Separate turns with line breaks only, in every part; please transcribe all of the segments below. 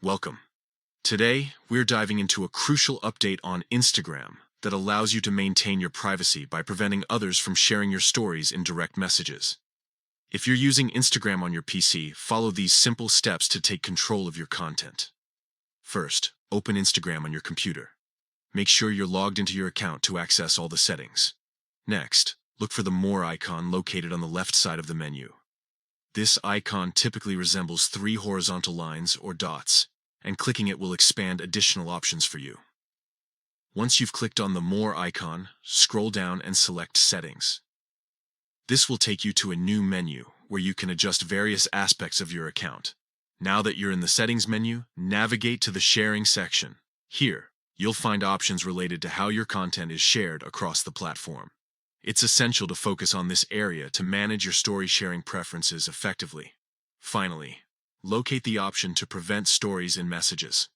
Welcome. Today, we're diving into a crucial update on Instagram that allows you to maintain your privacy by preventing others from sharing your stories in direct messages. If you're using Instagram on your PC, follow these simple steps to take control of your content. First, open Instagram on your computer. Make sure you're logged into your account to access all the settings. Next, look for the More icon located on the left side of the menu. This icon typically resembles three horizontal lines or dots, and clicking it will expand additional options for you. Once you've clicked on the More icon, scroll down and select Settings. This will take you to a new menu where you can adjust various aspects of your account. Now that you're in the Settings menu, navigate to the Sharing section. Here, you'll find options related to how your content is shared across the platform. It's essential to focus on this area to manage your story sharing preferences effectively. Finally, locate the option to prevent stories in messages.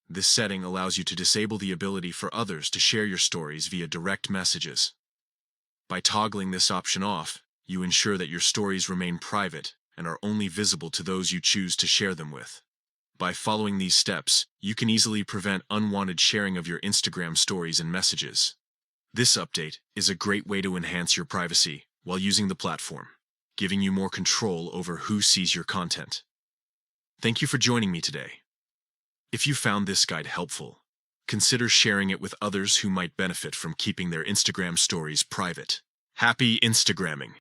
This setting allows you to disable the ability for others to share your stories via direct messages. By toggling this option off, you ensure that your stories remain private and are only visible to those you choose to share them with. By following these steps, you can easily prevent unwanted sharing of your Instagram stories and messages. This update is a great way to enhance your privacy while using the platform, giving you more control over who sees your content. Thank you for joining me today. If you found this guide helpful, consider sharing it with others who might benefit from keeping their Instagram stories private. Happy Instagramming!